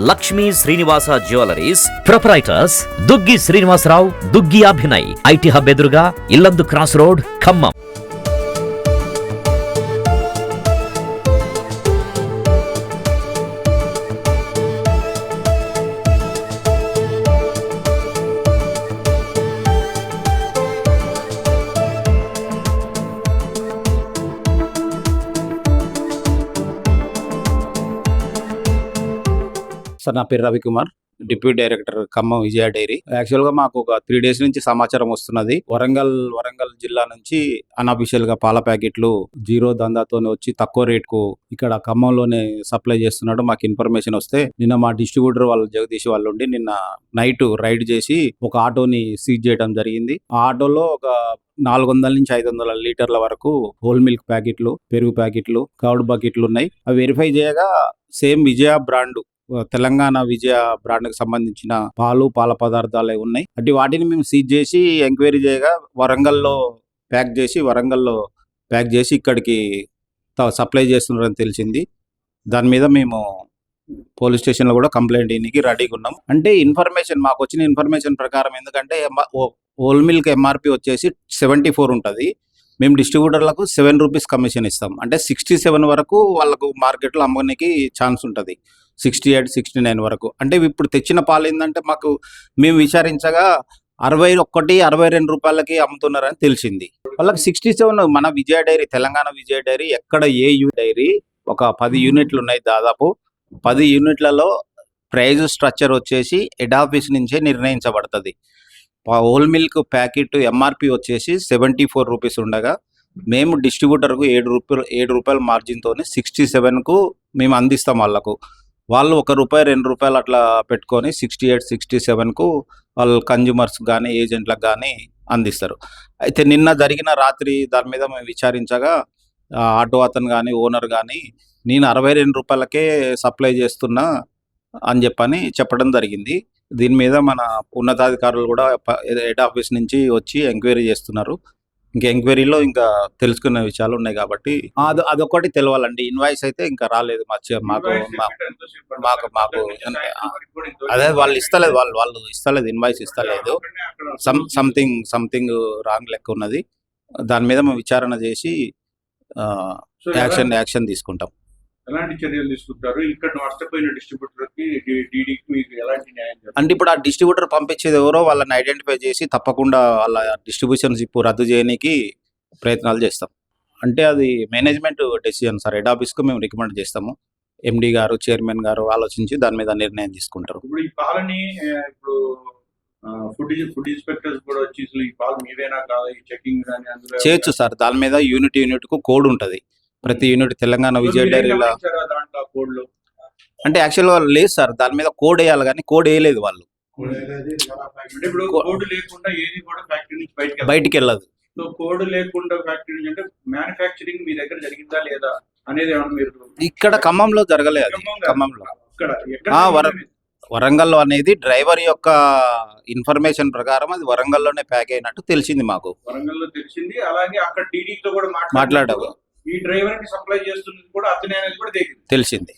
Lakshmi Srinivasa jewelleries proprietors Duggi Srinivasarao, Duggi Abhinay, IT hub ఎదురుగా Yellandu cross road, Khammam. Sir, నా పేరు Ravikumar, deputy director Khammam Vijaya dairy. యాక్చువల్గా మాకు ఒక 3 days నుంచి సమాచారం వస్తున్నది. వరంగల్ జిల్లా నుంచి అన్అఫీషియల్ గా పాల ప్యాకెట్లు జీరో దందాతో వచ్చి తక్కువ రేట్కు ఇక్కడ ఖమ్మంలోనే సప్లై చేస్తున్నాడు. మాకు ఇన్ఫర్మేషన్ వస్తే నిన్న మా డిస్ట్రిబ్యూటర్ వాళ్ళు జగదీష్ వాళ్ళు ఉండి నిన్న నైట్ రైడ్ చేసి ఒక ఆటోని సీజ్ చేయడం జరిగింది. ఆ ఆటోలో ఒక 400 నుంచి 500 లీటర్ల వరకు హోల్ మిల్క్ ప్యాకెట్లు, పెరుగు ప్యాకెట్లు, కర్డ్ బకెట్లు ఉన్నాయి. అవి వెరిఫై చేయగా సేమ్ విజయ బ్రాండ్, తెలంగాణ విజయ బ్రాండ్ కి సంబంధించిన పాల పదార్థాలే ఉన్నాయి. అంటే వాటిని మేము సీజ్ చేసి ఎంక్వైరీ చేయగా వరంగల్లో ప్యాక్ చేసి ఇక్కడికి సప్లై చేస్తున్నారని తెలిసింది. దాని మీద మేము పోలీస్ స్టేషన్లో కూడా కంప్లైంట్ ఇన్నికి రెడీగా ఉన్నాం. అంటే మాకు వచ్చిన ఇన్ఫర్మేషన్ ప్రకారం, ఎందుకంటే హోల్ మిల్క్ ఎంఆర్పి వచ్చేసి 74 ఉంటుంది. మేము డిస్ట్రిబ్యూటర్లకు 7 రూపీస్ కమిషన్ ఇస్తాం. అంటే 67 వరకు వాళ్ళకు మార్కెట్లో అమ్మడానికి ఛాన్స్ ఉంటుంది, 68, 69 వరకు. అంటే ఇప్పుడు తెచ్చిన పాలు ఏంటంటే మేము విచారించగా 61, 62 రూపాయలకి అమ్ముతున్నారని తెలిసింది. వాళ్ళకి 67 మన విజయ డైరీ, తెలంగాణ విజయ డైరీ ఎక్కడ డైరీ ఒక 10 యూనిట్లు ఉన్నాయి. దాదాపు 10 యూనిట్లలో ప్రైజ్ స్ట్రక్చర్ వచ్చేసి హెడ్ ఆఫీస్ నుంచే నిర్ణయించబడుతుంది. హోల్ మిల్క్ ప్యాకెట్ ఎంఆర్పి వచ్చేసి 74 రూపీస్ ఉండగా మేము డిస్ట్రిబ్యూటర్కు 7 రూపాయల మార్జిన్తో 67కు మేము అందిస్తాం వాళ్ళకు. వాళ్ళు ₹1, ₹2 అట్లా పెట్టుకొని 68, 67కు వాళ్ళు కన్జ్యూమర్స్ కానీ ఏజెంట్లకు కానీ అందిస్తారు. అయితే నిన్న జరిగిన రాత్రి దాని మీద మేము విచారించగా ఆటో అతను కానీ ఓనర్ కానీ నేను 62 రూపాయలకే సప్లై చేస్తున్నా అని చెప్పడం జరిగింది. దీని మీద మన ఉన్నతాధికారులు కూడా హెడ్ ఆఫీస్ నుంచి వచ్చి ఎంక్వైరీ చేస్తున్నారు. ఇంకా ఎంక్వైరీలో ఇంకా తెలుసుకునే విషయాలు ఉన్నాయి కాబట్టి అదొకటి తెలవాలండి. ఇన్వాయిస్ అయితే ఇంకా రాలేదు మాకు అదే వాళ్ళు ఇస్తలేదు, ఇన్వాయిస్ ఇస్తలేదు. సంథింగ్ రాంగ్ లెక్క ఉన్నది. దాని మీద మేము విచారణ చేసి యాక్షన్ తీసుకుంటాం. ఎలాంటి చర్యలు తీసుకుంటారు? ఇక్కడ నష్టపోయిన డిస్ట్రిబ్యూటర్ కి డీడీకి మీకు ఎలాంటి న్యాయం చేస్తారు? అంటే ఇప్పుడు ఆ డిస్ట్రిబ్యూటర్ పంపించేది ఎవరో వాళ్ళని ఐడెంటిఫై చేసి తప్పకుండా వాళ్ళ డిస్ట్రిబ్యూషన్ షిప్ రద్దు చేయడానికి ప్రయత్నాలు చేస్తాం. అంటే అది మేనేజ్మెంట్ డెసిజన్ సార్. హెడ్ ఆఫీస్కు మేము రికమెండ్ చేస్తాము. ఎండి గారు, చైర్మన్ గారు ఆలోచించి దాని మీద నిర్ణయం తీసుకుంటారు. ఇప్పుడు ఈ పాలని ఇప్పుడు ఫుడ్ ఇన్స్పెక్టర్స్ కూడా వచ్చి ఈ పాలు మీవేనా కాదు ఈ చెకింగ్ కానీ అందులో చేయొచ్చు సార్. దాని మీద యూనిట్ కు కోడ్ ఉంటుంది. ప్రతి యూనిట్ తెలంగాణ విజయ డైరీలో అంటే యాక్చువల్గా లేదు సార్. దాని మీద కోడ్ వేయాలి కానీ కోడ్ వేయలేదు వాళ్ళు. కోడ్ లేకుండా ఏది కూడా ఫ్యాక్టరీ నుంచి బయటికి వెళ్ళదు. సో కోడ్ లేకుండా ఫ్యాక్టరీ నుంచి అంటే మ్యానుఫ్యాక్చరింగ్ మీ దగ్గర జరిగిందా లేదా అనేది ఏమన్నా మీరు ఇక్కడ ఖమ్మంలో జరగలేదు. ఖమ్మంలో వరంగల్లో అనేది డ్రైవర్ యొక్క ఇన్ఫర్మేషన్ ప్రకారం అది వరంగల్లోనే ప్యాక్ అయినట్టు తెలిసింది మాకు. వరంగల్లో తెలిసింది. అలాగే అక్కడ డీడీతో కూడా మాట్లాడాము. ఈ డ్రైవర్ కి సప్లై చేస్తున్నది కూడా అతనే అనేది కూడా తెలిసింది.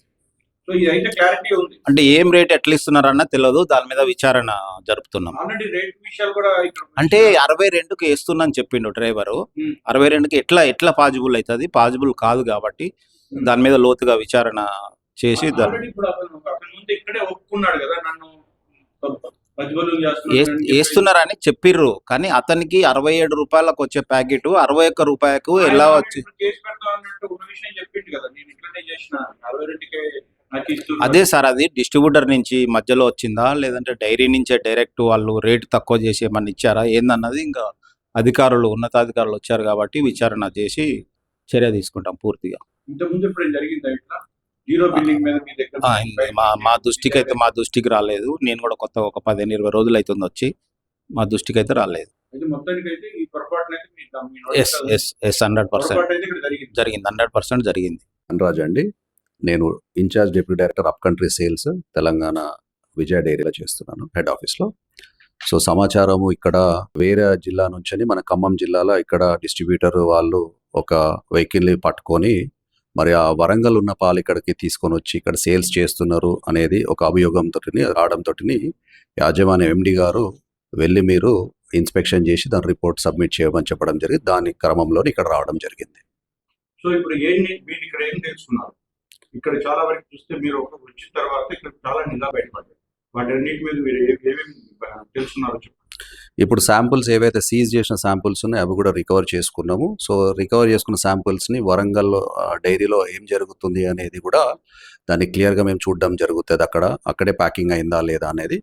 సో ఇదైతే క్లారిటీ ఉంది. అంటే ఏం రేట్ ఎట్లా ఇస్తున్నారన్న తెలియదు. దాని మీద విచారణ జరుపుతున్నాం. ఆల్రెడీ రేట్ విషయాలు కూడా అంటే 62కి వేస్తున్నాను చెప్పిండు డ్రైవరు. 62కి ఎట్లా పాజిబుల్ అవుతుంది? పాజిబుల్ కాదు కాబట్టి దాని మీద లోతుగా విచారణ చేసి ఇప్పుడు అతను ముందు ఇక్కడే ఒప్పుకున్నాడు కదా నన్ను వేస్తున్నారని చెప్పిర్రు. కానీ అతనికి 67 రూపాయలకు వచ్చే ప్యాకెట్ 61 రూపాయకు ఎలా వచ్చి అదే సార్. అది డిస్ట్రిబ్యూటర్ నుంచి మధ్యలో వచ్చిందా లేదంటే డైరీ నుంచే డైరెక్ట్ వాళ్ళు రేటు తక్కువ చేసి ఏమన్నా ఇచ్చారా ఏందన్నది ఇంకా ఉన్నతాధికారులు వచ్చారు కాబట్టి విచారణ చేసి చర్య తీసుకుంటాం పూర్తిగా. మా దృష్టికి రాలేదు. నేను కూడా కొత్త ఒక 15-20 రోజులు అవుతుంది వచ్చి, మా దృష్టికి అయితే రాలేదు. 100% జరిగింది. అనురాజ్ అండి, నేను incharge deputy director of country sales Telangana Vijaya డైరీలో చేస్తున్నాను హెడ్ ఆఫీస్లో. సో సమాచారము ఇక్కడ వేరే జిల్లా నుంచి మన ఖమ్మం జిల్లాలో ఇక్కడ డిస్ట్రిబ్యూటర్ వాళ్ళు ఒక వెహికల్ని పట్టుకొని మరి ఆ వరంగల్ ఉన్న పాలు ఇక్కడికి తీసుకొని వచ్చి ఇక్కడ సేల్స్ చేస్తున్నారు అనేది ఒక అభియోగంతో రావడంతో యాజమాన్య ఎండి గారు వెళ్ళి మీరు ఇన్స్పెక్షన్ చేసి దాని రిపోర్ట్ సబ్మిట్ చేయమని చెప్పడం జరిగింది. దాని క్రమంలో ఇక్కడ రావడం జరిగింది. సో ఇప్పుడు మీరు ఇక్కడ ఏం తెలుసుకున్నారు? ఇక్కడ చాలా వరకు చూస్తే మీరు ఒక వచ్చిన తర్వాత ఇక్కడ చాలా నిజాలు బయటపడ్డాయి. వాటన్నిటి మీద మీరు ఏమేమి తెలుసుకున్నారో చెప్పండి. ఇప్పుడు శాంపుల్స్ ఏవైతే సీజ్ చేసిన శాంపుల్స్ ఉన్నాయో అవి కూడా రికవర్ చేసుకున్నాము. సో రికవర్ చేసుకున్న శాంపుల్స్ని వరంగల్ డైరీలో ఏం జరుగుతుంది అనేది కూడా దాన్ని క్లియర్గా మేము చూడడం జరుగుతుంది. అక్కడే ప్యాకింగ్ అయిందా లేదా అనేది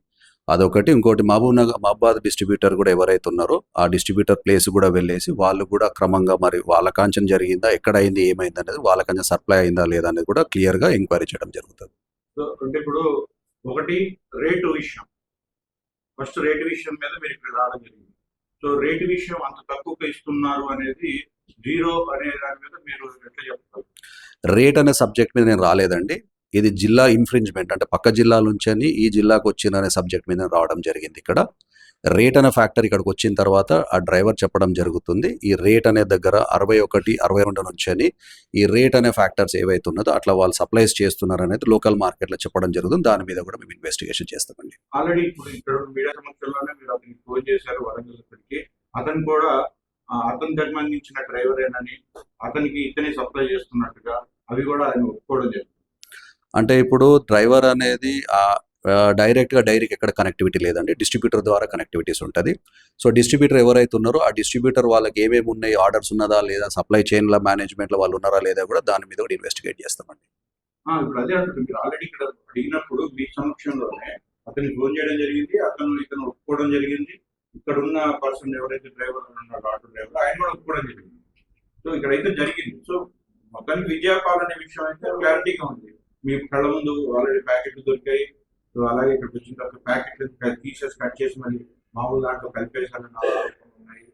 అదొకటి. ఇంకోటి మహబూబాద్ డిస్ట్రిబ్యూటర్ కూడా ఎవరైతే ఉన్నారో ఆ డిస్ట్రిబ్యూటర్ ప్లేస్ కూడా వెళ్ళేసి వాళ్ళు కూడా క్రమంగా మరి వాళ్ళ కాంచం జరిగిందా, ఎక్కడ అయింది, ఏమైంది అనేది, వాళ్ళ కాంచం సప్లై అయిందా లేదా అనేది కూడా క్లియర్గా ఎంక్వైరీ చేయడం జరుగుతుంది. సో అంటే ఇప్పుడు ఒకటి రేటు విషయం, ఫస్ట్ రేటు విషయం మీద మీరు ఇక్కడ రావడం జరిగింది. సో రేటు విషయం అంత తక్కువగా ఇస్తున్నారు అనేది జీరో అనే దాని మీద మీరు ఎట్లా చెప్తారు? రేట్ అనే సబ్జెక్ట్ మీద నేను రాలేదండి. ఇది జిల్లా ఇన్ఫ్రింజ్మెంట్ అంటే పక్క జిల్లా నుంచి అని ఈ జిల్లాకు వచ్చిన అనే సబ్జెక్ట్ మీద రావడం జరిగింది. ఇక్కడ రేట్ అనే ఫ్యాక్టర్ ఇక్కడికి వచ్చిన తర్వాత ఆ డ్రైవర్ చెప్పడం జరుగుతుంది. ఈ రేట్ అనే దగ్గర 61, 62 నుంచి అని ఈ రేట్ అనే ఫ్యాక్టర్స్ ఏవైతే ఉన్నదో అట్లా వాళ్ళు సప్లైస్ చేస్తున్నారు అనేది లోకల్ మార్కెట్లో చెప్పడం జరుగుతుంది. దాని మీద కూడా మేము ఇన్వెస్టిగేషన్ చేస్తామండి. ఆల్రెడీ ఇప్పుడు ఇక్కడ మీడియా సమక్షంలోనే మీరు అతనికి ఫోన్ చేశారు వరంగల్ ఇక్కడికి. అతను కూడా అతనికి సంబంధించిన డ్రైవరేనని, అతనికి ఇతనే సప్లై చేస్తున్నట్టుగా అవి కూడా ఆయన ఒప్పుకోవడం జరిగింది. అంటే ఇప్పుడు డ్రైవర్ అనేది డైరెక్ట్గా డైరీకి ఎక్కడ కనెక్టివిటీ లేదండి, డిస్ట్రిబ్యూటర్ ద్వారా కనెక్టివిటీస్ ఉంటుంది. సో డిస్ట్రిబ్యూటర్ ఎవరైతే ఉన్నారో ఆ డిస్ట్రిబ్యూటర్ వాళ్ళకి ఏమేమి ఉన్నాయి, ఆర్డర్స్ ఉన్నదా లేదా, సప్లై చైన్ల మేనేజ్మెంట్లో వాళ్ళు ఉన్నారా లేదా కూడా దాని మీద కూడా ఇన్వెస్టిగేట్ చేస్తామండి. ఇప్పుడు అదే అంటుంది, మీరు ఆల్రెడీ ఇక్కడ అడిగినప్పుడు మీ సమక్షంలోనే అతనికి ఫోన్ చేయడం జరిగింది, ఇతను ఒప్పుకోవడం జరిగింది. ఇక్కడ ఉన్న పర్సన్ ఎవరైతే డ్రైవర్ ఉన్నారో ఆటో డ్రైవర్ ఆయన కూడా ఒప్పుకోవడం జరిగింది. సో ఇక్కడైతే జరిగింది. సో మొత్తానికి విజయపాల్ అనే విషయం అయితే క్లారిటీగా ఉంది. మీ కళ్ళ ముందు ఆల్రెడీ ప్యాకెట్లు దొరికాయి. సో అలాగే ఇక్కడికి వచ్చిన తర్వాత ప్యాకెట్లు తీసేసి కట్ చేసి మళ్ళీ మామూలు దాంట్లో కలిపేసారని ఉన్నాయి.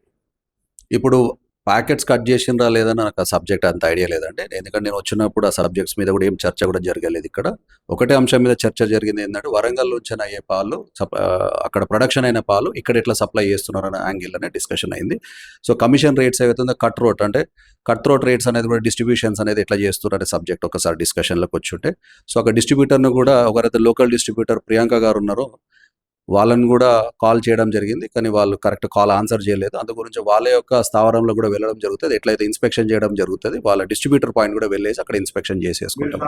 ఇప్పుడు ప్యాకెట్స్ కట్ చేసినరా లేదని నాకు ఆ సబ్జెక్ట్ అంత ఐడియా లేదండి. ఎందుకంటే నేను వచ్చినప్పుడు ఆ సబ్జెక్ట్స్ మీద కూడా ఏం చర్చ కూడా జరగలేదు. ఇక్కడ ఒకటే అంశం మీద చర్చ జరిగింది ఏంటంటే వరంగల్ నుంచి అయ్యే పాలు అక్కడ ప్రొడక్షన్ అయిన పాలు ఇక్కడ ఎట్లా సప్లై చేస్తున్నారు అనే యాంగిల్ అనే డిస్కషన్ అయింది. సో కమిషన్ రేట్స్ ఏవైతుందో కట్ త్రోట్ రేట్స్ అనేది కూడా డిస్ట్రిబ్యూషన్స్ అనేది ఎట్లా చేస్తున్నారు అనే సబ్జెక్ట్ ఒకసారి డిస్కషన్లోకి వచ్చి ఉంటే, సో ఒక డిస్ట్రిబ్యూటర్ను కూడా ఒకరైతే లోకల్ డిస్ట్రిబ్యూటర్ ప్రియాంక గారు ఉన్నారో వాళ్ళని కూడా కాల్ చేయడం జరిగింది. కానీ వాళ్ళు కరెక్ట్ కాల్ ఆన్సర్ చేయలేదు. అందు గురించి వాళ్ళ యొక్క స్థావరంలో కూడా వెళ్ళడం జరుగుతుంది. ఎట్లయితే ఇన్స్పెక్షన్ చేయడం జరుగుతుంది, వాళ్ళ డిస్ట్రిబ్యూటర్ పాయింట్ కూడా వెళ్ళేసి అక్కడ ఇన్స్పెక్షన్ చేసేసుకుంటాం.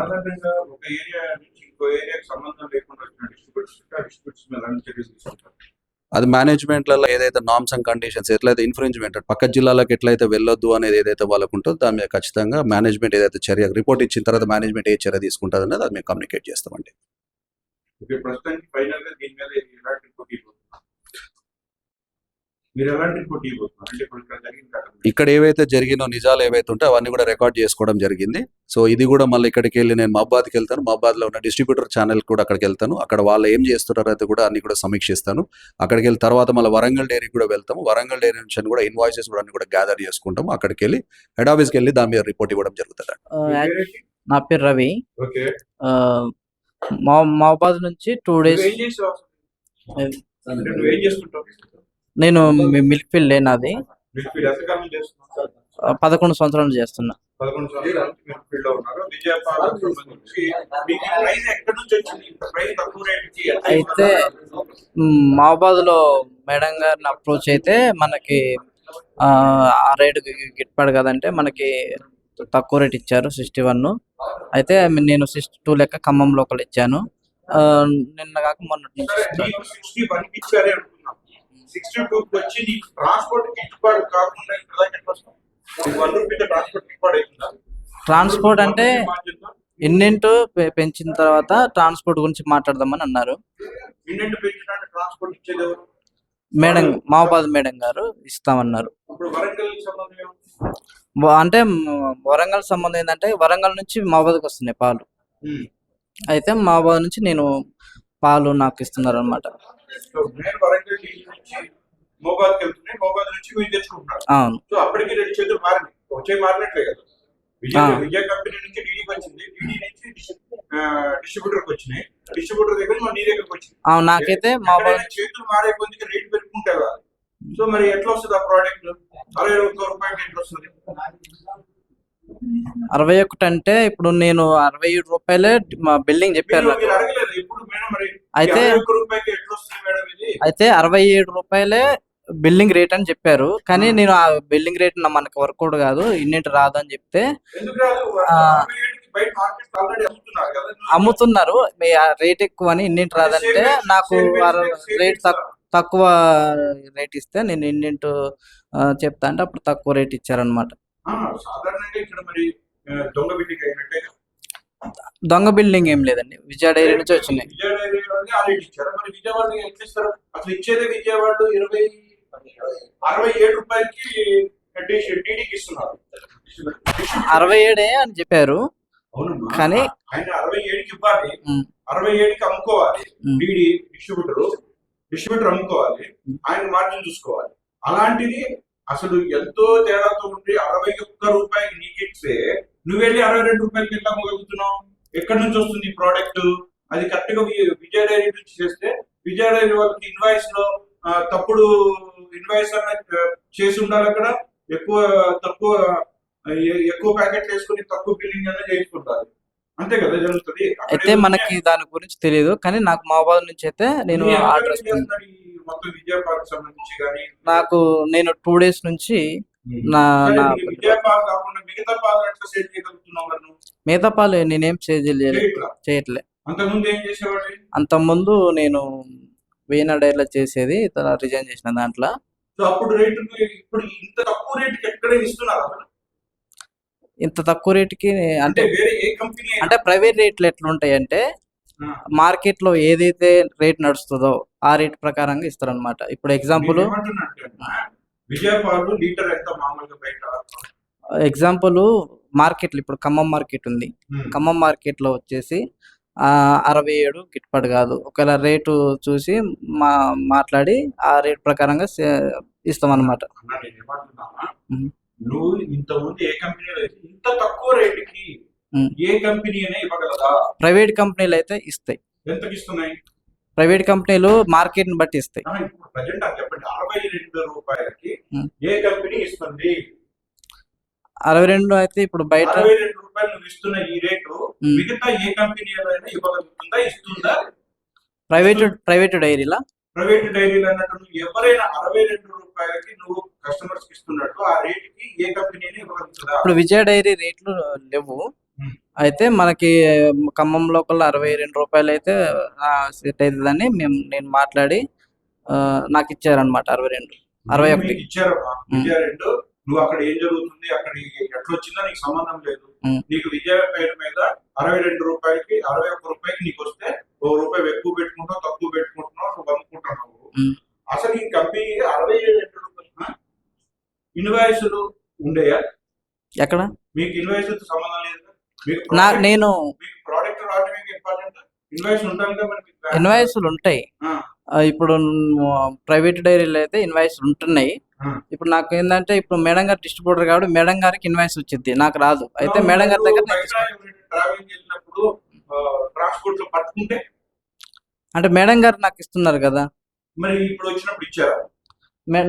అది మేనేజ్మెంట్లలో ఏదైతే నామ్స్ అండ్ కండిషన్స్ ఎట్లయితే ఇన్ఫ్రింజ్మెంట్ పక్క జిల్లాలకు ఎట్లయితే వెళ్ళొద్దు అనేది ఏదైతే వాళ్ళకు ఉంటుందో దాని మీద ఖచ్చితంగా మేనేజ్మెంట్ ఏదైతే చర్య రిపోర్ట్ ఇచ్చిన తర్వాత మేనేజ్మెంట్ ఏ చర్య తీసుకుంటుంది అనేది అది మేము కమ్యూనికేట్ చేస్తామండి. ప్రస్తుతానికి ఫైనల్ గా దీని మీద ఎలాంటి రిపోర్ట్ ఇవ్వబోతున్నారు? మీరు ఎలాంటి రిపోర్ట్ ఇవ్వబోతున్నారు? అంటే ఇప్పుడు ఇక్కడ ఏవైతే జరిగినో నిజాలు ఏవైతే ఉంటే అవన్నీ కూడా రికార్డ్ చేసుకోవడం జరిగింది. సో ఇది కూడా మళ్ళీ ఇక్కడికి వెళ్ళి నేను మహబాద్కి వెళ్తాను, మహబాద్లో ఉన్న డిస్ట్రిబ్యూటర్ ఛానల్ కూడా అక్కడికి వెళ్తాను, అక్కడ వాళ్ళు ఏం చేస్తున్నారు అయితే కూడా అన్ని కూడా సమీక్షిస్తాను. అక్కడికి వెళ్ళిన తర్వాత మళ్ళీ వరంగల్ డైరీకి కూడా వెళ్తాము. వరంగల్ డైరీ నుంచి కూడా ఇన్వాయిసెస్ కూడా అన్ని కూడా గ్యాదర్ చేసుకుంటాము. అక్కడికి వెళ్ళి హెడ్ ఆఫీస్కి వెళ్ళి దాని మీద రిపోర్ట్ ఇవ్వడం జరుగుతుంది. నా పేరు రవి. ఓకే, మహబాద్ నుంచి 2 days నేను మిల్క్ ఫీల్డ్ నాది 11 సంవత్సరాలు చేస్తున్నా. అయితే మహబాద్ లో మేడం గారిని అప్రోచ్ అయితే మనకి ఆ రేటు గిట్టుబాటు కదంటే మనకి తక్కువ రేట్ ఇచ్చారు 61. అయితే నేను 62 లెక్క ఖమ్మం లోకల్ ఇచ్చాను. నిన్న కాక మొన్న 62 వచ్చి నీకు ట్రాన్స్పోర్ట్ గిట్టుబాటు కాకుండా ట్రాన్స్పోర్ట్ అంటే ఇన్నింటూ పెంచిన తర్వాత ట్రాన్స్పోర్ట్ గురించి మాట్లాడదామని అన్నారు. మేడం మహబాద్ మేడం గారు ఇస్తామన్నారు. అంటే వరంగల్ సంబంధం ఏంటంటే వరంగల్ నుంచి మహబాద్కి వస్తున్నాయి పాలు. అయితే మహబాద్ నుంచి నేను పాలు నాకు ఇస్తున్నారు అనమాట. అవును. విజయ కంపెనీ నుంచి డీడీకి వచ్చింది, డీడీ నుంచి డిస్ట్రిబ్యూటర్కి వచ్చినాయి, డిస్ట్రిబ్యూటర్ దగ్గర నీ దగ్గరకు వచ్చింది. నాకైతే మహబాద్ చేతులు మారే కొద్దిగా రేటు పెరుగుతుంటాయి కదా. సో మరి ఎట్లా వస్తుంది ఆ ప్రోడక్ట్? 61 రూపాయలకి ఎట్లా వస్తుంది? 61 అంటే ఇప్పుడు నేను 67 రూపాయలే మా బిల్డింగ్ చెప్పారు మీరు నాకు. మీరు అడగలేదు ఎప్పుడు మేడం మరి అయితే 61 రూపాయలకి ఎట్లా వస్తుంది మేడం ఇది? అయితే 67 రూపాయలే బిల్డింగ్ రేట్ అని చెప్పారు. కానీ నేను ఆ బిల్డింగ్ రేట్ మనకి వర్కౌట్ కాదు, ఇన్నింటి రాదు అని చెప్తే ఎందుకు రాదు? ఆ, 67కి బయట మార్కెట్ ఆల్రెడీ అమ్ముతున్నారు కదా. అమ్ముతున్నారు. మీ ఆ రేట్ ఎక్కువ అని ఇన్నింటి రాదంటే నాకు రేట్ తక్కువ రేట్ ఇస్తే నేను ఇన్నింటి చెప్తా అంటే అప్పుడు తక్కువ రేట్ ఇచ్చారనమాట. సాధారణంగా ఇక్కడ మరి దొంగ బిల్డింగ్ అయినట్టే. దొంగ బిల్డింగ్ ఏం లేదండి, విజయ డైరీ నుంచి వచ్చినాయి. విజయ డైరీ వాళ్ళకి ఆల్రెడీ ఇచ్చారు. మరి విజయవాడ ఎట్లా ఇస్తారు? అసలు ఇచ్చేదే విజయవాడ 67 రూపాయలకి డీడీకి ఇస్తున్నారు. 67 అని చెప్పారు. అవునమ్మా, కానీ ఆయన 67కి ఇవ్వాలి, ఉమ్, 67కి అమ్ముకోవాలి. ఉమ్, డీడీ డిస్ట్రిబ్యూటర్ అమ్ముకోవాలి, ఆయన మార్జిన్ చూసుకోవాలి. అలాంటిది అసలు ఎంతో తేడాతో ఉండి 61 రూపాయలకి నీకు ఇస్తే నువ్వు వెళ్ళి 62 రూపాయలకి ఎట్లా అమ్మగలుగుతున్నావు? ఎక్కడి నుంచి వస్తుంది ఈ ప్రోడక్ట్? అది కరెక్ట్ గా విజయ డైరీ నుంచి చేస్తే విజయ డైరీ వాళ్ళకి ఇన్వాయిస్ లో తప్పుడు ఇన్వాయిస్ చేసి ఉండాలి. అక్కడ ఎక్కువ ప్యాకెట్లు వేసుకుని తక్కువ బిల్లింగ్ అనేది చేయించుకుంటారు. అంతే కదా జరుగుతుంది. అయితే మనకి దాని గురించి తెలియదు. కానీ నాకు మహబాద్ నుంచి అయితే నేను ఆర్డర్ ఇస్తాను. మొత్తం విజయపాలకు సంబంధించి కానీ నేను 2 days నుంచి నా నా విజయపాలు కాకుండా మిగతా పాలు ఎట్లా సేల్ చేయగలుగుతున్నావు మరి నువ్వు? మిగతా పాలు నేనేం చేయట్లే. అంతకుముందు ఏం చేసేవాడి? అంతకుముందు నేను వేనా డైరీలో చేసేది, రిజైన్ చేసిన దాంట్లో. సో అప్పుడు రేటు ఇప్పుడు ఇంత తక్కువ రేటుకి ఎక్కడ ఇస్తున్నారు అసలు? ఇంత తక్కువ రేటుకి అంటే అంటే వేరే ఏ కంపెనీ అంటే ప్రైవేట్ రేట్లు ఎట్లుంటాయి అంటే మార్కెట్ లో ఏదైతే రేట్ నడుస్తుందో ఆ రేట్ ప్రకారంగా ఇస్తారనమాట. ఇప్పుడు ఎగ్జాంపుల్ విజయపాలు లీటర్ ఎంత మామూలుగా బయట? ఎగ్జాంపుల్ మార్కెట్లో ఇప్పుడు ఖమ్మం మార్కెట్ ఉంది. ఖమ్మం మార్కెట్ లో వచ్చేసి 67 గిట్టుబాటు కాదు. ఒకవేళ రేటు చూసి మాట్లాడి ఆ రేట్ ప్రకారంగా ఇస్తాం అనమాట. అన్నా నేను ఏమంటున్నావా, నువ్వు ఇంతకుముందు ఏ కంపెనీలో ఇంత తక్కువ రేటుకి ఏ కంపెనీ అయినా ఇవ్వగలదా? ప్రైవేట్ కంపెనీలు అయితే ఇస్తాయి. ఎంతకి ఇస్తున్నాయి? ప్రైవేట్ కంపెనీలు మార్కెట్ ని బట్టి ఇస్తాయి. ఇప్పుడు ప్రజెంట్ నాకు చెప్పండి, 62 రూపాయలకి ఏ కంపెనీ ఇస్తుంది? 62 అయితే ఇప్పుడు బయట 62 రూపాయలు నువ్వు ఇస్తున్న ఈ రేటు మిగతా ఏ కంపెనీ అయినా ఇవ్వగలుగుతుందా? ఇస్తుందా? ప్రైవేట్ డైరీలా ప్రైవేట్ డైరీలు అన్నట్టు నువ్వు ఎవరైనా 62 రూపాయలకి నువ్వు కస్టమర్స్ కి ఇస్తున్నట్టు ఆ రేటుకి ఏ కంపెనీ అయినా ఇవ్వగలుగుతుందా? ఇప్పుడు విజయ డైరీ రేట్లు లేవు. అయితే మనకి ఖమ్మం లోకల్ 62 రూపాయలు అయితే సెట్ అవుతుందని నేను మాట్లాడి నాకు ఇచ్చారనమాట. 61 ఇచ్చారమ్మా. విజయ రెండు నువ్వు అక్కడ ఏం జరుగుతుంది, అక్కడ ఎట్లా వచ్చిందో నీకు సంబంధం లేదు. నీకు విజయ పేరు మీద 62 రూపాయలకి 61 రూపాయలకి నీకు వస్తే ₹1 ఎక్కువ పెట్టుకుంటావు, తక్కువ పెట్టుకుంటున్నావు, నువ్వు అమ్ముకుంటున్నావు. అసలు ఈ కంపెనీ 62 రూపాయలు ఇన్వాయిస్లు ఉండేయా? ఎక్కడ మీకు ఇన్వాయిస్ సంబంధం లేదు. నేను ప్రోడక్ట్ రావడమే ఇంపార్టెంట్. ఇన్వాయిస్ ఉంటాయి కదా మనకి. ఇన్వాయిస్లు ఉంటాయి. ఇప్పుడు ప్రైవేట్ డైరీలో అయితే ఇన్వాయిస్ ఉంటున్నాయి. ఇప్పుడు నాకు ఏంటంటే ఇప్పుడు మేడం గారు డిస్ట్రిబ్యూటర్ కాబట్టి మేడం గారికి ఇన్వాయిస్ వచ్చింది, నాకు రాదు. అయితే మేడం గారి దగ్గర ట్రావెలింగ్ వెళ్ళినప్పుడు ట్రాన్స్పోర్ట్ లో పట్టుకుంటే అంటే మేడం గారు నాకు ఇస్తున్నారు కదా, మరి ఇప్పుడు వచ్చినప్పుడు ఇచ్చారా?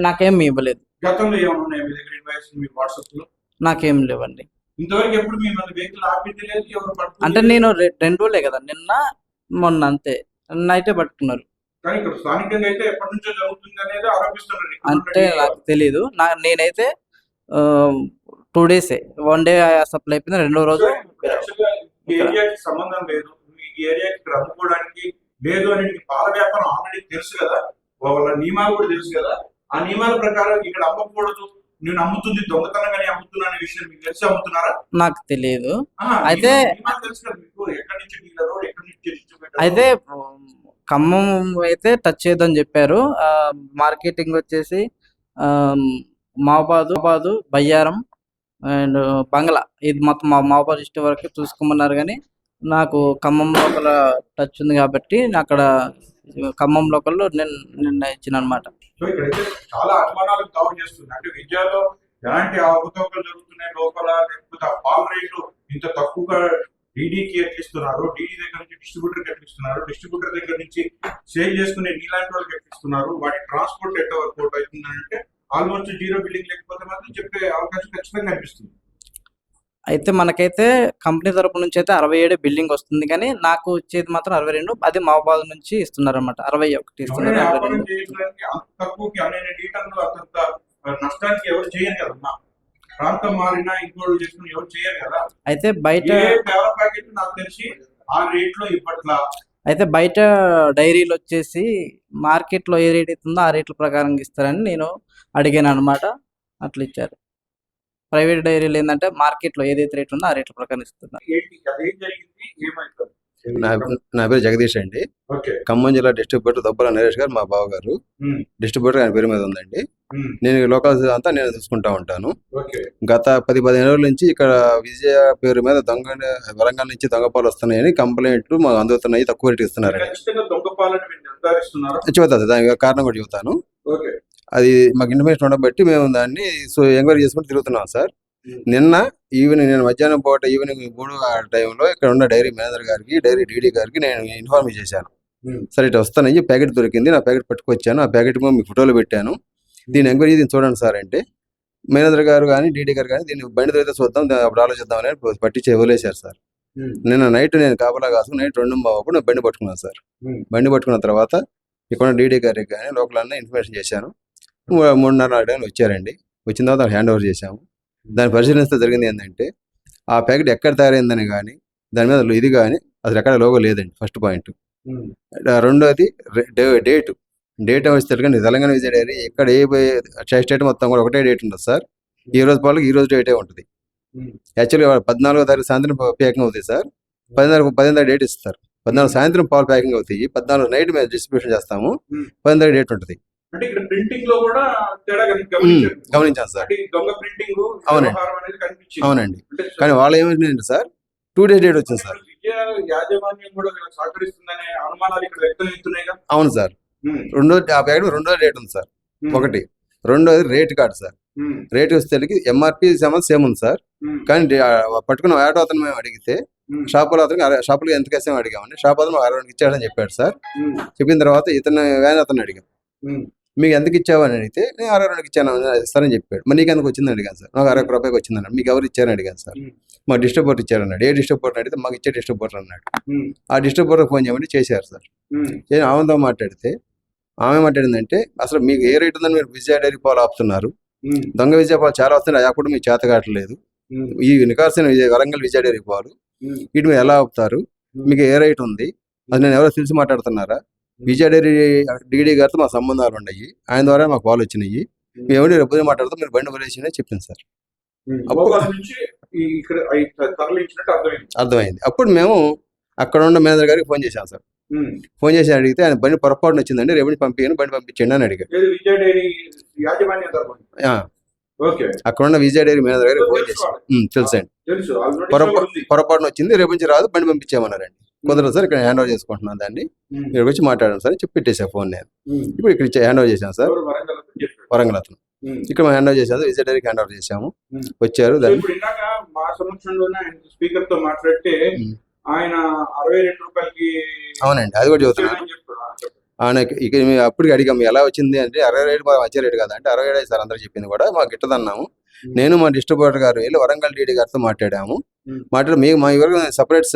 నాకేం ఇవ్వలేదు. గతంలో ఏమైనా ఉన్నాయా మీ దగ్గర ఇన్వాయిస్? మీ వాట్సాప్ లో నాకేం లేవండి. ఇంతవరకు ఎప్పుడు మిమ్మల్ని వెహికల్ ఆపింది లేదు, ఎవరు పట్టుకుంటే? అంటే నేను 2 రోజులే కదా, నిన్న మొన్న అంతే, నైటే పట్టుకున్నారు. కానీ ఇక్కడ స్థానికంగా అయితే ఎప్పటి నుంచో జరుగుతుంది అనేది ఆరోపిస్తున్నారు. అంటే నాకు తెలీదు. నేనైతే 2 days 1 day సప్లై అయిపోయింది. 2వ రోజు ఈ ఏరియాకి సంబంధం లేదు, ఈ ఏరియాకి ఇక్కడ అమ్ముకోవడానికి లేదు అని పాల వ్యాపారం ఆల్రెడీ తెలుసు కదా, వాళ్ళ నియమాలు కూడా తెలుసు కదా. ఆ నియమాల ప్రకారం ఇక్కడ అమ్మకూడదు, నేను అమ్ముతుంది దొంగతనంగానే అమ్ముతున్నా అనే విషయం మీకు తెలిసి అమ్ముతున్నారా? నాకు తెలియదు. అయితే తెలుసు కదా మీకు, ఎక్కడి నుంచి డీలర్, ఎక్కడి నుంచి డిస్ట్రిబ్యూటర్. అయితే ఖమ్మం అయితే టచ్ చేయదని చెప్పారు. మార్కెటింగ్ వచ్చేసి మహబాదు, బయ్యారం అండ్ బంగ్లా, ఇది మొత్తం మహబాద్ డిస్ట్రిక్ట్ వరకు చూసుకోమన్నారు. కానీ నాకు ఖమ్మం లోకల్ టచ్ ఉంది కాబట్టి అక్కడ ఖమ్మం లోకల్లో నేను ఇచ్చిన అనమాట. సో ఇక్కడైతే చాలా అనుమానాలకు తావు చేస్తుంది. అంటే విద్యలో ఎలాంటి అవకతవకలు జరుగుతున్నాయి లోపల, లేకపోతే ఆ పాల రేటు ఇంత తక్కువగా డీడీకి ఎట్లిస్తున్నారు, డీడీ దగ్గర నుంచి డిస్ట్రిబ్యూటర్కి ఎట్లిస్తున్నారు, డిస్ట్రిబ్యూటర్ దగ్గర నుంచి సేల్ చేసుకునే నీలాంటి వాళ్ళకి ఎట్లిస్తున్నారు, వాటి ట్రాన్స్పోర్ట్ ఎట్లా వర్కౌట్ అవుతుంది అంటే ఆల్మోస్ట్ జీరో బిల్డింగ్ లేకపోతే మాత్రం చెప్పే అవకాశం ఖచ్చితంగా కనిపిస్తుంది. అయితే మనకైతే కంపెనీ తరపు నుంచి అయితే 67 బిల్డింగ్ వస్తుంది, కానీ నాకు వచ్చేది మాత్రం 62. అది మహబాద్ నుంచి ఇస్తున్నారు అనమాట. 61 ఇస్తున్నారు. ఎవరైనా వ్యాపారం 62. చేయడానికి అంత తక్కువకి అన్ని లీటర్లు అంత నష్టానికి ఎవరు చేయరు కదమ్మా. ప్రాంతం మారినా ఇంకోటి చేసుకుని ఎవరు చేయరు కదా. అయితే బయట ఏ పేపర్ ప్యాకెట్ నాకు తెలిసి ఆ రేట్ లో ఇప్పట్లా అయితే బయట డైరీలు వచ్చేసి మార్కెట్లో ఏ రేట్ అవుతుందో ఆ రేట్ల ప్రకారం ఇస్తారని నేను అడిగాను అనమాట. అట్లా ఇచ్చారు. ప్రైవేట్ డైరీలు ఏంటంటే మార్కెట్లో ఏదైతే రేట్ ఉందో ఆ రేట్ల ప్రకారం ఇస్తున్నారు. ఏంటి అదేం జరిగింది, ఏమైతుంది? నా పేరు జగదీష్ అండి. ఓకే. ఖమ్మం జిల్లా డిస్ట్రిబ్యూటర్ దొబ్బల నరేష్ గారు మా బావ గారు. ఉమ్, డిస్ట్రిబ్యూటర్ ఆయన పేరు మీద ఉందండి. ఉమ్, నేను లోకల్ అంతా నేను చూసుకుంటా ఉంటాను. ఓకే. గత 10-15 రోజుల నుంచి ఇక్కడ విజయ పేరు మీద వరంగల్ నుంచి దొంగ పాలు వస్తున్నాయని కంప్లైంట్లు మాకు అందుతున్నాయి, తక్కువ రేటు ఇస్తున్నారండి. ఖచ్చితంగా దొంగ పాలను మీరు నిర్ధారిస్తున్నారా? చెబుతాను, దానికి కారణం కూడా చెబుతాను. ఓకే. అది మాకు ఇన్ఫర్మేషన్ ఉండబట్టి మేము దాన్ని ఎంక్వైరీ చేసుకుని తిరుగుతున్నాం సార్. నిన్న ఈవినింగ్ నేను మధ్యాహ్నం పూట ఈవినింగ్ 3 ఆ టైంలో ఇక్కడ ఉన్న డైరీ మేనేజర్ గారికి, డైరీ డీడీ గారికి నేను ఇన్ఫార్మ్ చేశాను. ఉమ్, సరే ఇట్లా వస్తానని ప్యాకెట్ దొరికింది, నా ప్యాకెట్ పట్టుకొచ్చాను. ఆ ప్యాకెట్ మీ ఫోటోలు పెట్టాను. దీని ఎంక్వైరీ దీన్ని చూడండి సార్ అంటే మేనేజర్ గారు కానీ డీడీ గారు కానీ దీన్ని బండి దొరికితే చూద్దాం, అప్పుడు ఆలోచిద్దాం అని పట్టించి వదిలేశారు సార్. ఉమ్, నిన్న నైట్ నేను కాపలా కాసుకుని నైట్ 2:30 నేను బండి పట్టుకున్నాను సార్. ఉమ్, బండి పట్టుకున్న తర్వాత ఇక్కడ డీడీ గారికి కానీ లోకల్ అన్న ఇన్ఫర్మేషన్ చేశాను. 3:30 టైంలో వచ్చారండి. వచ్చిన తర్వాత హ్యాండ్ ఓవర్ చేశాము. దాన్ని పరిశీలిస్తే జరిగింది ఏంటంటే ఆ ప్యాకెట్ ఎక్కడ తయారైందని కానీ దాని మీద ఇది కానీ అసలు ఎక్కడ లోగో లేదండి. First point. ఉమ్, రెండోది డేట్ వచ్చేసరికి తెలంగాణ విజయ డైరీ ఎక్కడ స్టేట్ మొత్తం కూడా ఒకటే డేట్ ఉంటుంది సార్. ఈ రోజు పాలకు ఈ రోజు డేటే ఉంటుంది. ఉమ్, యాక్చువల్గా 14వ తారీఖు సాయంత్రం ప్యాకింగ్ అవుతాయి సార్. 16 డేట్ ఇస్తారు. 14 సాయంత్రం పాలు ప్యాకింగ్ అవుతాయి. 14 నైట్ మేము డిస్ట్రిబ్యూషన్ చేస్తాము. 16 డేట్ ఉంటుంది. అంటే ఇక్కడ ప్రింటింగ్ లో కూడా తేడా గమనించారు. గమనించాను సార్. అంటే ఈ దొంగ ప్రింటింగ్ అవునండి. వ్యవహారం అనేది కనిపించింది. అవునండి. అంటే కానీ వాళ్ళు ఏమైందంటే సార్ 2 days డేట్ వచ్చింది సార్. విద్య యాజమాన్యం కూడా వీళ్ళకి సహకరిస్తుందనే అనుమానాలు ఇక్కడ వ్యక్తం అవుతున్నాయిగా. అవును సార్. ఉమ్, ఆ ప్యాకెట్ 2వ డేట్ ఉంది సార్. ఉమ్, ఒకటి. రెండోది రేట్ కార్డు సార్. ఉమ్, రేట్ వచ్చేసరికి ఎంఆర్పి సేమ్ ఉంది సార్. ఉమ్, కానీ పట్టుకున్న ఆటో అతను మేము అడిగితే ఉమ్, షాపులో షాపులో ఎంత కేసామో అడిగామండి. షాప్ అతను 62కి ఇచ్చాడని చెప్పాడు సార్. ఉమ్, చెప్పిన తర్వాత ఇతను వ్యాన్ అతను అడిగాం, ఉమ్, మీకు ఎందుకు ఇచ్చావని అడిగితే నేను 62కి ఇచ్చాను ఇస్తారని చెప్పాడు. మరి నీకు ఎందుకు వచ్చిందని అడిగాను సార్. నాకు 61 రూపాయకి వచ్చిందన్నాడు. మీకు ఎవరు ఇచ్చారని అడిగాను సార్. ఉమ్, మా డిస్ట్రిబ్యూటర్ ఇచ్చారన్నాడు. ఏ డిస్ట్రిబ్యూటర్ అడిగితే మాకు ఇచ్చే డిస్ట్రిబ్యూటర్ అన్నాడు. ఉమ్, ఆ డిస్ట్రిబ్యూటర్ ఫోన్ చేయమంటే చేశారు సార్. ఉమ్, నేను ఆమెతో మాట్లాడితే ఆమె మాట్లాడిందంటే అసలు మీకు ఏ రేట్ ఉందని మీరు విజయ డైరీ పాలు ఆపుతున్నారు, ఉమ్, దొంగ విజయ పాలు చాలా వస్తున్నాయి, అప్పుడు మీకు చేత కావట్లేదు, ఉమ్, ఈ నికార్సిన వరంగల్ విజయ డైరీ పాలు ఉమ్, వీటి మీరు ఎలా ఆపుతారు, మీకు ఏ రేట్ ఉంది, అది నేను ఎవరో తెలిసి మాట్లాడుతున్నారా, విజయ డైరీ డీడీ గారితో మా సంబంధాలు ఉన్నాయి, ఆయన ద్వారా మాకు పాలు వచ్చినాయి, మేము ఎవరి రేపు మాట్లాడుతూ మీరు బండి వదిలేసి చెప్పింది సార్. ఉమ్. అప్పుడు భోపాల్ నుంచి ఇక్కడ తరలించినట్టు అర్థమైంది. అర్థమైంది. అప్పుడు మేము అక్కడ ఉన్న మేనేజర్ గారికి ఫోన్ చేశాం సార్. ఉమ్. ఫోన్ చేసి అడిగితే ఆయన బండి పొరపాటున వచ్చిందండి, రేపు పంపించండి, బండి పంపించండి అని అడిగాడు. ఏది విజయ డైరీ యాజమాన్యం తరపున. ఆ, ఓకే. అక్కడ ఉన్న విజయ డైరీ మేనేజర్ గారికి ఫోన్ చేసి తెలుసండి, తెలుసు ఆల్రెడీ ఉంది. పొరపాటున వచ్చింది, రేపు నుంచి రాదు, బండి పంపించామన్నారండి. కుదరదు సార్, ఇక్కడ హ్యాండ్ ఓవర్ చేసుకుంటున్నాను దాన్ని, ఉమ్, ఇక్కడికి వచ్చి మాట్లాడాను సార్ చెప్పి పెట్టేసా ఫోన్. నేను ఉమ్. ఇప్పుడు ఇక్కడ హ్యాండ్ ఓవర్ చేశాను సార్. ఎవరు వరంగల్ అతను చెప్పాడు. వరంగల్ అతను ఉమ్. ఇక్కడ హ్యాండ్ ఓవర్ చేశాను, విజయ డైరీకి హ్యాండ్ ఓవర్ చేశాము. ఉమ్. వచ్చారు సో దాన్ని. ఇప్పుడు ఇందాక మా సమక్షంలోనే ఆయన స్పీకర్ తో మాట్లాడితే ఉమ్. ఆయన 62 రూపాయలకి అవునండి, అది కూడా చెబుతున్నాను. ఇచ్చాడని చెప్పాడు. ఆయనకి ఇక మేము అప్పటికి అడిగాం ఎలా వచ్చింది అంటే 67 మా వచ్చే రేటు కదా అంటే 67 సార్ అందరూ చెప్పింది కూడా మాకు గిట్టదన్నాము. నేను మా డిస్ట్రిబ్యూటర్ గారు వెళ్ళి వరంగల్ డీడీ గారితో మాట్లాడాము. మాట్లాడి మీకు మా ఎవరు సపరేట్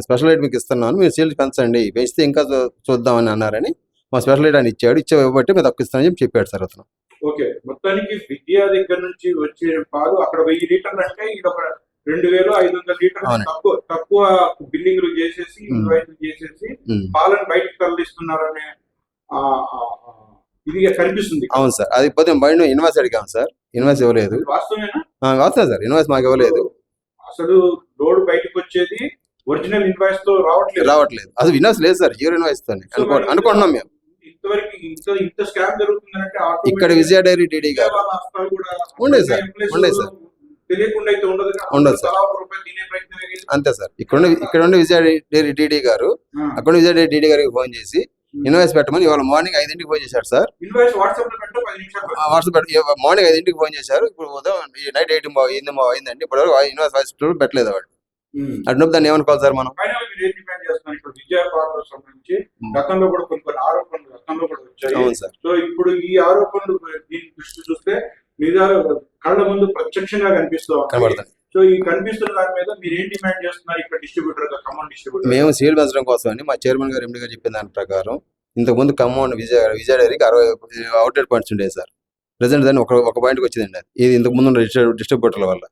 స్పెషల్ రేట్ మీకు ఇస్తున్నాను, మీరు సీల్ పెంచండి, పెంచితే ఇంకా చూద్దామని అన్నారని మా స్పెషల్ రేట్ అని ఇచ్చాడు. ఇచ్చే ఇవ్వబట్టి మేము తక్కువ ఇస్తానని చెప్పి చెప్పాడు సార్ అతను. ఓకే. మొత్తానికి విద్యా దగ్గర నుంచి వచ్చే పాలు అక్కడ 1000 లీటర్లు అంటే ఇక్కడ 2500 లీటర్లు అవునండి. తక్కువ బిల్లింగ్లు చేసేసి ఇన్వాయిస్లు చేసేసి పాలను బయటకు తరలిస్తున్నారనే ఆ, ఆ, ఆ, ఇది కనిపిస్తుంది. అవును సార్, అది పోతే బయట ఇన్వాయిస్ అడిగాము సార్, ఇన్వాయిస్ ఇవ్వలేదు. వాస్తవేనా? వస్తుంది సార్, ఇన్వాయిస్ మాకు ఇవ్వలేదు. అసలు లోడ్ బయటకు వచ్చేది ఒరిజినల్ ఇన్వాయిస్ తో రావట్లేదు. అసలు ఇన్వాయిస్ లేదు సార్, జీరో ఇన్వాయిస్ తో అనుకుంటున్నాం మేము. ఇంతవరకు ఇంత స్కామ్ జరుగుతుందంటే ఇక్కడ విజయ డైరీ డీడీ గారు ఉండేది సార్, ఉండేది సార్, తెలియకుండా అయితే ఉండదు. ఉండదు సార్. తలా ఒక రూపాయి తినే ప్రయత్నం చేసి అంతే సార్. ఇక్కడ ఉండే విజయ డైరీ డీడీ గారు అక్కడ విజయ డైరీ డీడీ గారికి ఫోన్ చేసి ఇన్వాయిస్ పెట్టమని ఇవాళ మార్నింగ్ 5ంటికి ఫోన్ చేశారు సార్. ఇన్వాయిస్ వాట్సాప్ లో పెట్టు 10 నిమిషాలు. వాట్సాప్ మార్నింగ్ 5ంటికి ఫోన్ చేశారు. ఇప్పుడు ఉదయం నైట్ 8 అయిందండి, ఇప్పుడు ఇన్వాయిస్ వాయిస్ పెట్టలేదు వాడు. అటునప్పుడు దాన్ని ఏమనుకోవాలి సార్ మనం? ఫైనల్ మీరు ఏం డిమాండ్ చేస్తున్నారు? ఇక్కడ విజయ పార్లర్ సంబంధించి గతంలో కూడా కొన్ని ఆరోపణలు గతంలో కూడా వచ్చాయి. అవును సార్. సో ఇప్పుడు ఈ ఆరోపణలు దీని దృష్టి చూస్తే నిజాలు కళ్ళ ముందు ప్రత్యక్షంగా కనిపిస్తూ కనబడతాయి. సో ఈ కనిపిస్తున్న దాని మీద మీరు ఏం డిమాండ్ చేస్తున్నారు ఇక్కడ డిస్ట్రిబ్యూటర్ గా, ఖమ్మం డిస్ట్రిబ్యూటర్? మేము సేల్ పెంచడం కోసం అని మా చైర్మన్ గారు ఎండి గారు చెప్పిన దాని ప్రకారం ఇంతకుముందు ఖమ్మం విజయ డైరీకి 60 అవుట్లెట్ పాయింట్స్ ఉండేవి సార్. ప్రజెంట్ దాన్ని ఒక పాయింట్కి వచ్చిందండి. అది ఇది ఇంతకు ముందు డిస్ట్రిబ్యూటర్ల వల్ల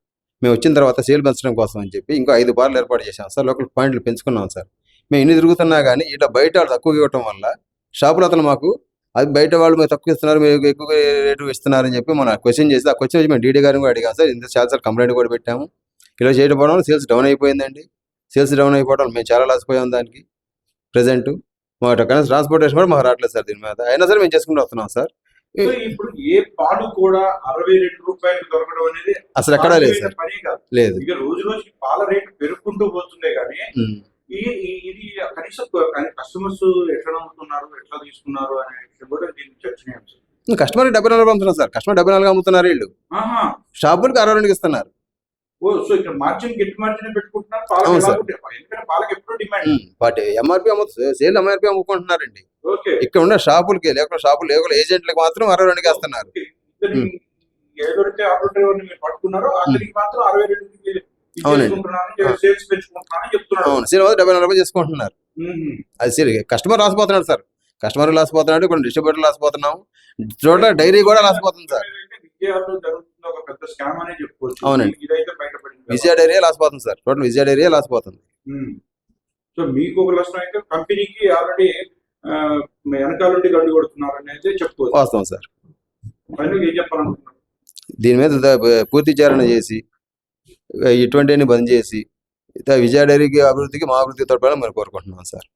మేము వచ్చిన తర్వాత సేల్ పెంచడం కోసం అని చెప్పి ఇంకో 5 బార్లు ఏర్పాటు చేశాం సార్. లోకల్ పాయింట్లు పెంచుకున్నాం సార్. మేము ఇన్ని తిరుగుతున్నా కానీ ఇట్లా బయట వాళ్ళు తక్కువ ఇవ్వటం వల్ల షాపులు అతను మాకు అది బయట వాళ్ళు మీరు తక్కువ ఇస్తున్నారు, మీరు ఎక్కువ రేటు ఇస్తున్నారని చెప్పి మనం క్వశ్చన్ చేసి ఆ క్వశ్చన్ వచ్చి మేము డీడీ గారిని కూడా అడిగాం సార్. ఇంత చాలా సార్ కంప్లైంట్ కూడా పెట్టాము. ఇలా చేయడం వల్ల సేల్స్ డౌన్ అయిపోయిందండి. సేల్స్ డౌన్ అయిపోవడం మేము చాలా లాస్ పోయాం దానికి. ప్రజెంట్ మా కనీసం ట్రాన్స్పోర్టేషన్ కూడా మాకు రావట్లేదు సార్ దీని మీద. అయినా సరే మేము చేసుకుంటూ వస్తున్నాం సార్. సో ఇప్పుడు ఏ పాలు కూడా 62 రూపాయలకు దొరకడం అనేది అసలు ఎక్కడా లేదు సార్. పని కాదు. లేదు. ఇక రోజు రోజుకి పాల రేటు పెరుగుకుంటూ పోతుండే కానీ ఇది కనీసం కస్టమర్స్ ఎట్లా నమ్ముతున్నారు, ఎట్లా తీసుకున్నారు అనే విషయం కూడా దీనికి చర్చనీయాంశం. కస్టమర్ 74 అమ్ముతున్నారు సార్. కస్టమర్ 74 అమ్ముతున్నారు. వీళ్ళు షాపులకి 62 ఇస్తున్నారు. సో ఇక్కడ మార్జిన్ గట్టి మార్జిన్ పెట్టుకుంటున్నారు. పాలకు అవును ఎలా సార్. ఉంటాయి? ఎందుకంటే పాలకు ఎప్పుడు demand. But MRP sale MRP అమ్ముకుంటున్నారండి. ఓకే. ఇక్కడ ఉన్న షాపులకి లేకుండా షాపులు లేకుండా ఏజెంట్లకు మాత్రం 62కి వేస్తున్నారు. ఎవరైతే ఆటో డ్రైవర్ మీరు పట్టుకున్నారో అతనికి మాత్రం 62కి సేల్స్ పెంచుకుంటున్నారని చెప్తున్నారు. అవును, సేల్ 74 రూపాయలు చేసుకుంటున్నారు. అది సేల్ కస్టమర్ రాసిపోతున్నాడు సార్. కస్టమర్ లాసిపోతున్నాడు, ఇక్కడ డిస్ట్రిబ్యూటర్ లాసిపోతున్నాం, చోట్ల డైరీ కూడా లాసిపోతుంది సార్. విజయాల్లో జరుగుతున్న ఒక పెద్ద స్కామ్ అనే చెప్పుకోవచ్చు. అవునండి. ఇదైతే బయటపడింది. విజయ డైరీ లాసిపోతుంది సార్. టోటల్ విజయ డైరీ లాసిపోతుంది. సో మీకు ఒక లక్షణం అయితే కంపెనీకి ఆల్రెడీ వెనకాల నుండి గడ్డు కొడుతున్నారు అనేది చెప్పుకోవచ్చు. వాస్తవం సార్. ఫైనల్ ఏం చెప్పాలనుకుంటున్నారు? దీని మీద పూర్తి విచారణ చేసి ఇటువంటివన్నీ బంద్ చేసి విజయ డైరీకి అభివృద్ధికి మా అభివృద్ధికి తోడ్పడాలని మేము కోరుకుంటున్నాం సార్.